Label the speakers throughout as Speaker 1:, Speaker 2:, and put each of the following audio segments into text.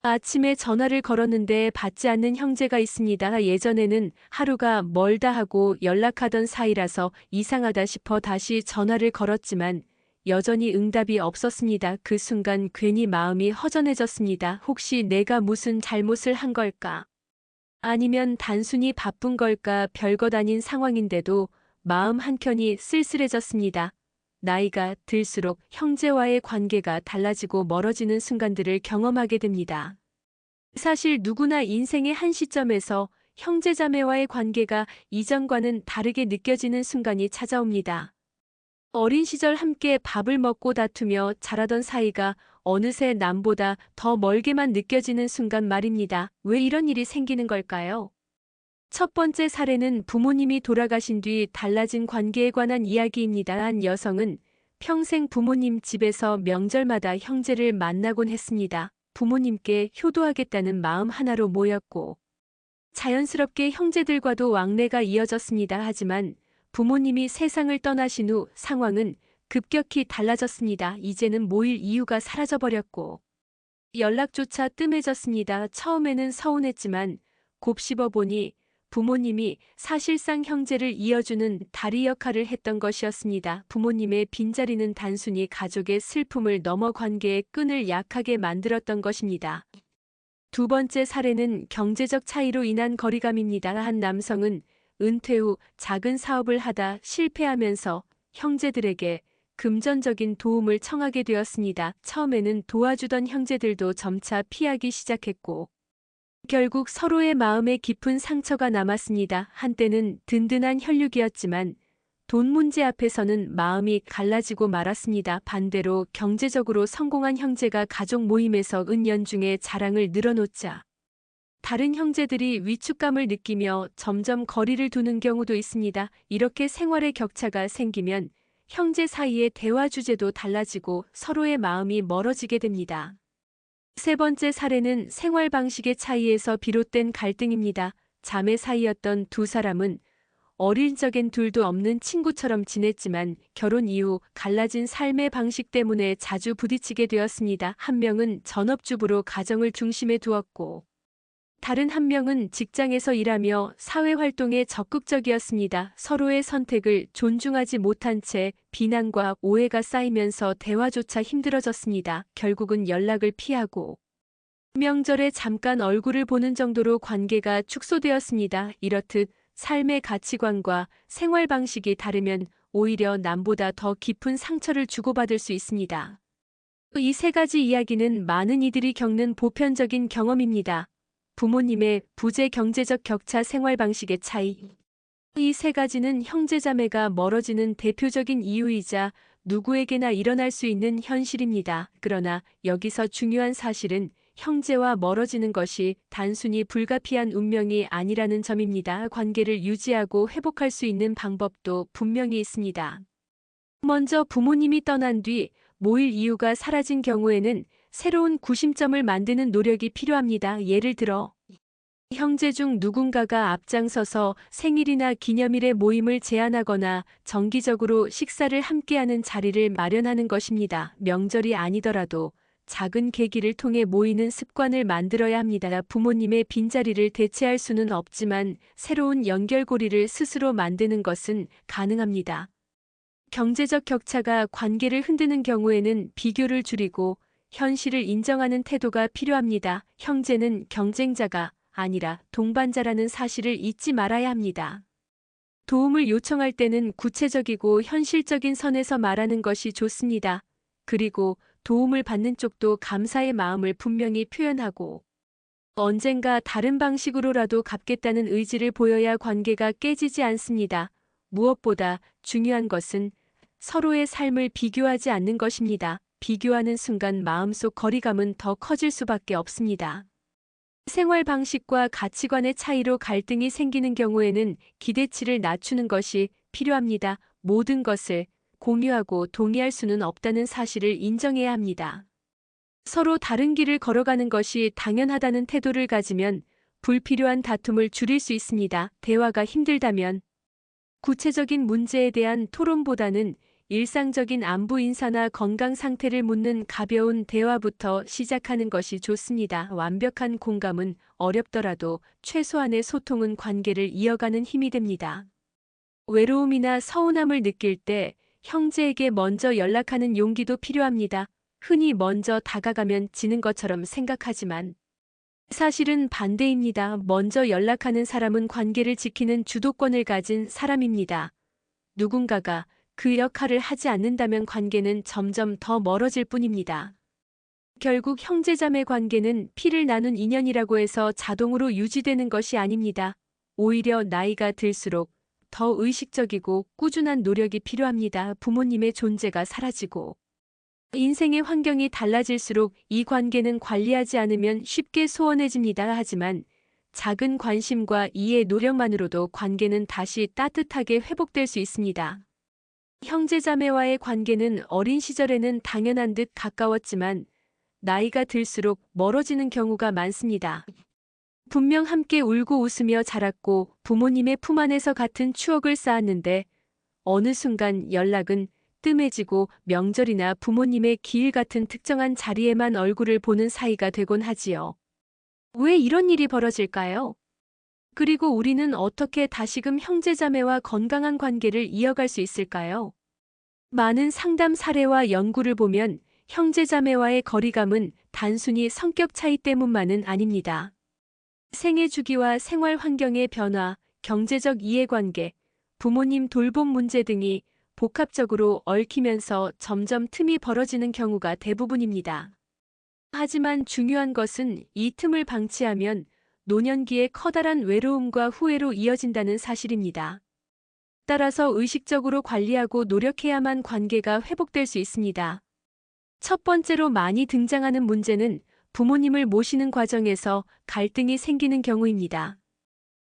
Speaker 1: 아침에 전화를 걸었는데 받지 않는 형제가 있습니다. 예전에는 하루가 멀다 하고 연락하던 사이라서 이상하다 싶어 다시 전화를 걸었지만 여전히 응답이 없었습니다. 그 순간 괜히 마음이 허전해졌습니다. 혹시 내가 무슨 잘못을 한 걸까? 아니면 단순히 바쁜 걸까? 별것 아닌 상황인데도 마음 한켠이 쓸쓸해졌습니다. 나이가 들수록 형제와의 관계가 달라지고 멀어지는 순간들을 경험하게 됩니다. 사실 누구나 인생의 한 시점에서 형제자매와의 관계가 이전과는 다르게 느껴지는 순간이 찾아옵니다. 어린 시절 함께 밥을 먹고 다투며 자라던 사이가 어느새 남보다 더 멀게만 느껴지는 순간 말입니다. 왜 이런 일이 생기는 걸까요? 첫 번째 사례는 부모님이 돌아가신 뒤 달라진 관계에 관한 이야기입니다. 한 여성은 평생 부모님 집에서 명절마다 형제를 만나곤 했습니다. 부모님께 효도하겠다는 마음 하나로 모였고 자연스럽게 형제들과도 왕래가 이어졌습니다. 하지만 부모님이 세상을 떠나신 후 상황은 급격히 달라졌습니다. 이제는 모일 이유가 사라져버렸고 연락조차 뜸해졌습니다. 처음에는 서운했지만 곱씹어 보니 부모님이 사실상 형제를 이어주는 다리 역할을 했던 것이었습니다. 부모님의 빈자리는 단순히 가족의 슬픔을 넘어 관계의 끈을 약하게 만들었던 것입니다. 두 번째 사례는 경제적 차이로 인한 거리감입니다. 한 남성은 은퇴 후 작은 사업을 하다 실패하면서 형제들에게 금전적인 도움을 청하게 되었습니다. 처음에는 도와주던 형제들도 점차 피하기 시작했고 결국 서로의 마음에 깊은 상처가 남았습니다. 한때는 든든한 혈육이었지만 돈 문제 앞에서는 마음이 갈라지고 말았습니다. 반대로 경제적으로 성공한 형제가 가족 모임에서 은연중에 자랑을 늘어놓자 다른 형제들이 위축감을 느끼며 점점 거리를 두는 경우도 있습니다. 이렇게 생활의 격차가 생기면 형제 사이의 대화 주제도 달라지고 서로의 마음이 멀어지게 됩니다. 세 번째 사례는 생활 방식의 차이에서 비롯된 갈등입니다. 자매 사이였던 두 사람은 어릴 적엔 둘도 없는 친구처럼 지냈지만 결혼 이후 갈라진 삶의 방식 때문에 자주 부딪히게 되었습니다. 한 명은 전업주부로 가정을 중심에 두었고 다른 한 명은 직장에서 일하며 사회활동에 적극적이었습니다. 서로의 선택을 존중하지 못한 채 비난과 오해가 쌓이면서 대화조차 힘들어졌습니다. 결국은 연락을 피하고 명절에 잠깐 얼굴을 보는 정도로 관계가 축소되었습니다. 이렇듯 삶의 가치관과 생활 방식이 다르면 오히려 남보다 더 깊은 상처를 주고받을 수 있습니다. 이 세 가지 이야기는 많은 이들이 겪는 보편적인 경험입니다. 부모님의 부재 경제적 격차 생활 방식의 차이. 이 세 가지는 형제자매가 멀어지는 대표적인 이유이자 누구에게나 일어날 수 있는 현실입니다. 그러나 여기서 중요한 사실은 형제와 멀어지는 것이 단순히 불가피한 운명이 아니라는 점입니다. 관계를 유지하고 회복할 수 있는 방법도 분명히 있습니다. 먼저 부모님이 떠난 뒤 모일 이유가 사라진 경우에는 새로운 구심점을 만드는 노력이 필요합니다. 예를 들어 형제 중 누군가가 앞장서서 생일이나 기념일의 모임을 제안하거나 정기적으로 식사를 함께하는 자리를 마련하는 것입니다. 명절이 아니더라도 작은 계기를 통해 모이는 습관을 만들어야 합니다. 부모님의 빈자리를 대체할 수는 없지만 새로운 연결고리를 스스로 만드는 것은 가능합니다. 경제적 격차가 관계를 흔드는 경우에는 비교를 줄이고 현실을 인정하는 태도가 필요합니다. 형제는 경쟁자가 아니라 동반자라는 사실을 잊지 말아야 합니다. 도움을 요청할 때는 구체적이고 현실적인 선에서 말하는 것이 좋습니다. 그리고 도움을 받는 쪽도 감사의 마음을 분명히 표현하고 언젠가 다른 방식으로라도 갚겠다는 의지를 보여야 관계가 깨지지 않습니다. 무엇보다 중요한 것은 서로의 삶을 비교하지 않는 것입니다. 비교하는 순간 마음속 거리감은 더 커질 수밖에 없습니다. 생활 방식과 가치관의 차이로 갈등이 생기는 경우에는 기대치를 낮추는 것이 필요합니다. 모든 것을 공유하고 동의할 수는 없다는 사실을 인정해야 합니다. 서로 다른 길을 걸어가는 것이 당연하다는 태도를 가지면 불필요한 다툼을 줄일 수 있습니다. 대화가 힘들다면 구체적인 문제에 대한 토론보다는 일상적인 안부 인사나 건강 상태를 묻는 가벼운 대화부터 시작하는 것이 좋습니다. 완벽한 공감은 어렵더라도 최소한의 소통은 관계를 이어가는 힘이 됩니다. 외로움이나 서운함을 느낄 때 형제에게 먼저 연락하는 용기도 필요합니다. 흔히 먼저 다가가면 지는 것처럼 생각하지만 사실은 반대입니다. 먼저 연락하는 사람은 관계를 지키는 주도권을 가진 사람입니다. 누군가가 그 역할을 하지 않는다면 관계는 점점 더 멀어질 뿐입니다. 결국 형제자매 관계는 피를 나눈 인연이라고 해서 자동으로 유지되는 것이 아닙니다. 오히려 나이가 들수록 더 의식적이고 꾸준한 노력이 필요합니다. 부모님의 존재가 사라지고 인생의 환경이 달라질수록 이 관계는 관리하지 않으면 쉽게 소원해집니다. 하지만 작은 관심과 이해 노력만으로도 관계는 다시 따뜻하게 회복될 수 있습니다. 형제자매와의 관계는 어린 시절에는 당연한 듯 가까웠지만 나이가 들수록 멀어지는 경우가 많습니다. 분명 함께 울고 웃으며 자랐고 부모님의 품 안에서 같은 추억을 쌓았는데 어느 순간 연락은 뜸해지고 명절이나 부모님의 기일 같은 특정한 자리에만 얼굴을 보는 사이가 되곤 하지요. 왜 이런 일이 벌어질까요? 그리고 우리는 어떻게 다시금 형제자매와 건강한 관계를 이어갈 수 있을까요? 많은 상담 사례와 연구를 보면 형제자매와의 거리감은 단순히 성격 차이 때문만은 아닙니다. 생애 주기와 생활 환경의 변화, 경제적 이해관계, 부모님 돌봄 문제 등이 복합적으로 얽히면서 점점 틈이 벌어지는 경우가 대부분입니다. 하지만 중요한 것은 이 틈을 방치하면 노년기에 커다란 외로움과 후회로 이어진다는 사실입니다. 따라서 의식적으로 관리하고 노력해야만 관계가 회복될 수 있습니다. 첫 번째로 많이 등장하는 문제는 부모님을 모시는 과정에서 갈등이 생기는 경우입니다.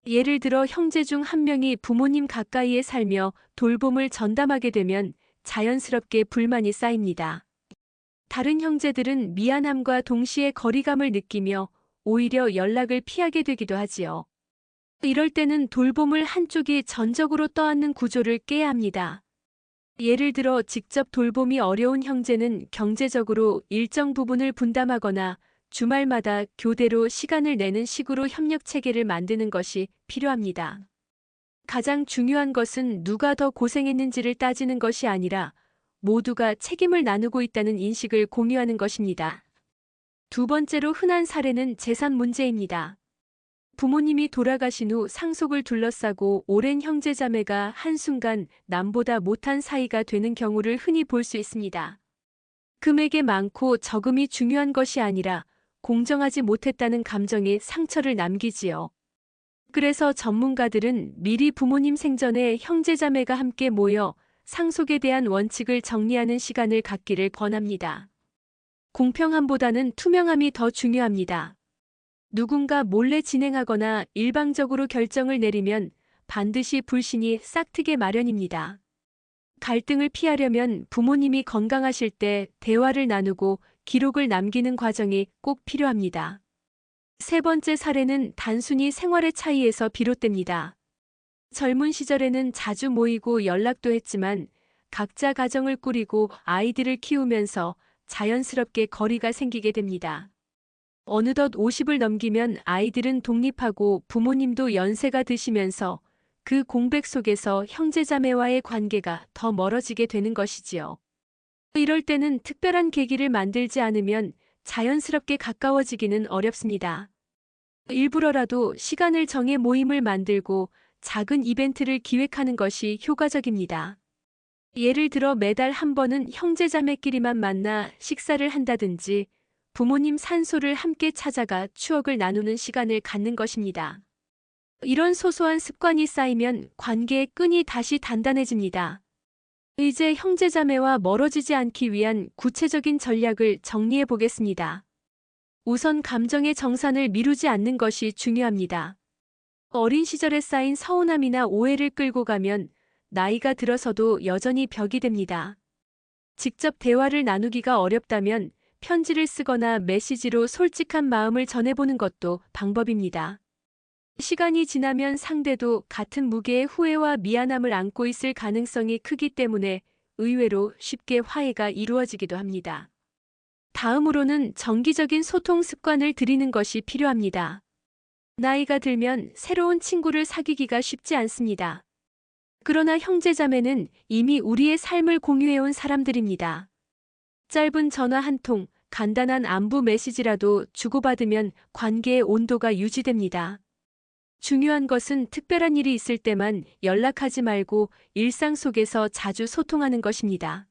Speaker 1: 예를 들어 형제 중 한 명이 부모님 가까이에 살며 돌봄을 전담하게 되면 자연스럽게 불만이 쌓입니다. 다른 형제들은 미안함과 동시에 거리감을 느끼며 오히려 연락을 피하게 되기도 하지요. 이럴 때는 돌봄을 한쪽이 전적으로 떠안는 구조를 깨야 합니다. 예를 들어 직접 돌봄이 어려운 형제는 경제적으로 일정 부분을 분담하거나 주말마다 교대로 시간을 내는 식으로 협력 체계를 만드는 것이 필요합니다. 가장 중요한 것은 누가 더 고생했는지를 따지는 것이 아니라 모두가 책임을 나누고 있다는 인식을 공유하는 것입니다. 두 번째로 흔한 사례는 재산 문제입니다. 부모님이 돌아가신 후 상속을 둘러싸고 오랜 형제자매가 한순간 남보다 못한 사이가 되는 경우를 흔히 볼 수 있습니다. 금액이 많고 적음이 중요한 것이 아니라 공정하지 못했다는 감정이 상처를 남기지요. 그래서 전문가들은 미리 부모님 생전에 형제자매가 함께 모여 상속에 대한 원칙을 정리하는 시간을 갖기를 권합니다. 공평함보다는 투명함이 더 중요합니다. 누군가 몰래 진행하거나 일방적으로 결정을 내리면 반드시 불신이 싹트게 마련입니다. 갈등을 피하려면 부모님이 건강하실 때 대화를 나누고 기록을 남기는 과정이 꼭 필요합니다. 세 번째 사례는 단순히 생활의 차이에서 비롯됩니다. 젊은 시절에는 자주 모이고 연락도 했지만 각자 가정을 꾸리고 아이들을 키우면서 자연스럽게 거리가 생기게 됩니다. 어느덧 50을 넘기면 아이들은 독립하고 부모님도 연세가 드시면서 그 공백 속에서 형제자매와의 관계가 더 멀어지게 되는 것이지요. 이럴 때는 특별한 계기를 만들지 않으면 자연스럽게 가까워지기는 어렵습니다. 일부러라도 시간을 정해 모임을 만들고 작은 이벤트를 기획하는 것이 효과적입니다. 예를 들어 매달 한 번은 형제자매끼리만 만나 식사를 한다든지 부모님 산소를 함께 찾아가 추억을 나누는 시간을 갖는 것입니다. 이런 소소한 습관이 쌓이면 관계의 끈이 다시 단단해집니다. 이제 형제자매와 멀어지지 않기 위한 구체적인 전략을 정리해 보겠습니다. 우선 감정의 정산을 미루지 않는 것이 중요합니다. 어린 시절에 쌓인 서운함이나 오해를 끌고 가면 나이가 들어서도 여전히 벽이 됩니다. 직접 대화를 나누기가 어렵다면 편지를 쓰거나 메시지로 솔직한 마음을 전해보는 것도 방법입니다. 시간이 지나면 상대도 같은 무게의 후회와 미안함을 안고 있을 가능성이 크기 때문에 의외로 쉽게 화해가 이루어지기도 합니다. 다음으로는 정기적인 소통 습관을 들이는 것이 필요합니다. 나이가 들면 새로운 친구를 사귀기가 쉽지 않습니다. 그러나 형제자매는 이미 우리의 삶을 공유해온 사람들입니다. 짧은 전화 한 통, 간단한 안부 메시지라도 주고받으면 관계의 온도가 유지됩니다. 중요한 것은 특별한 일이 있을 때만 연락하지 말고 일상 속에서 자주 소통하는 것입니다.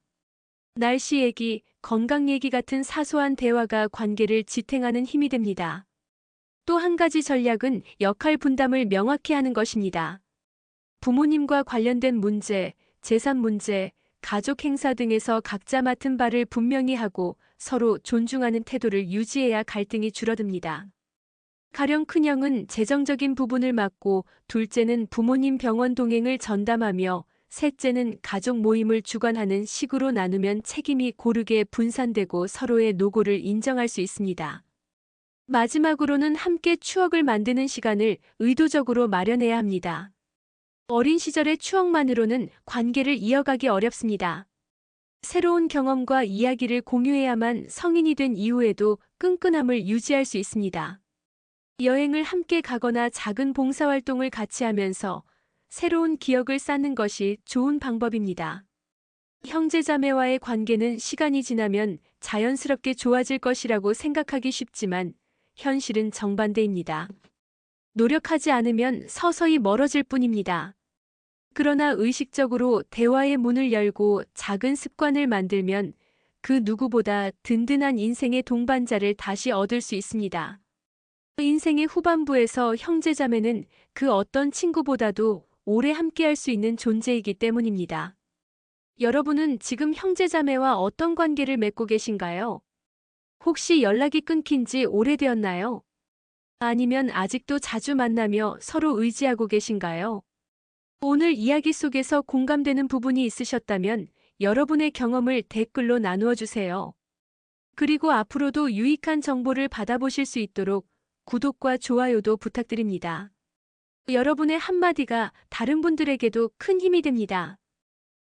Speaker 1: 날씨 얘기, 건강 얘기 같은 사소한 대화가 관계를 지탱하는 힘이 됩니다. 또 한 가지 전략은 역할 분담을 명확히 하는 것입니다. 부모님과 관련된 문제, 재산 문제, 가족 행사 등에서 각자 맡은 바를 분명히 하고 서로 존중하는 태도를 유지해야 갈등이 줄어듭니다. 가령 큰형은 재정적인 부분을 맡고 둘째는 부모님 병원 동행을 전담하며 셋째는 가족 모임을 주관하는 식으로 나누면 책임이 고르게 분산되고 서로의 노고를 인정할 수 있습니다. 마지막으로는 함께 추억을 만드는 시간을 의도적으로 마련해야 합니다. 어린 시절의 추억만으로는 관계를 이어가기 어렵습니다. 새로운 경험과 이야기를 공유해야만 성인이 된 이후에도 끈끈함을 유지할 수 있습니다. 여행을 함께 가거나 작은 봉사활동을 같이 하면서 새로운 기억을 쌓는 것이 좋은 방법입니다. 형제자매와의 관계는 시간이 지나면 자연스럽게 좋아질 것이라고 생각하기 쉽지만 현실은 정반대입니다. 노력하지 않으면 서서히 멀어질 뿐입니다. 그러나 의식적으로 대화의 문을 열고 작은 습관을 만들면 그 누구보다 든든한 인생의 동반자를 다시 얻을 수 있습니다. 인생의 후반부에서 형제자매는 그 어떤 친구보다도 오래 함께할 수 있는 존재이기 때문입니다. 여러분은 지금 형제자매와 어떤 관계를 맺고 계신가요? 혹시 연락이 끊긴 지 오래되었나요? 아니면 아직도 자주 만나며 서로 의지하고 계신가요? 오늘 이야기 속에서 공감되는 부분이 있으셨다면 여러분의 경험을 댓글로 나누어 주세요. 그리고 앞으로도 유익한 정보를 받아보실 수 있도록 구독과 좋아요도 부탁드립니다. 여러분의 한마디가 다른 분들에게도 큰 힘이 됩니다.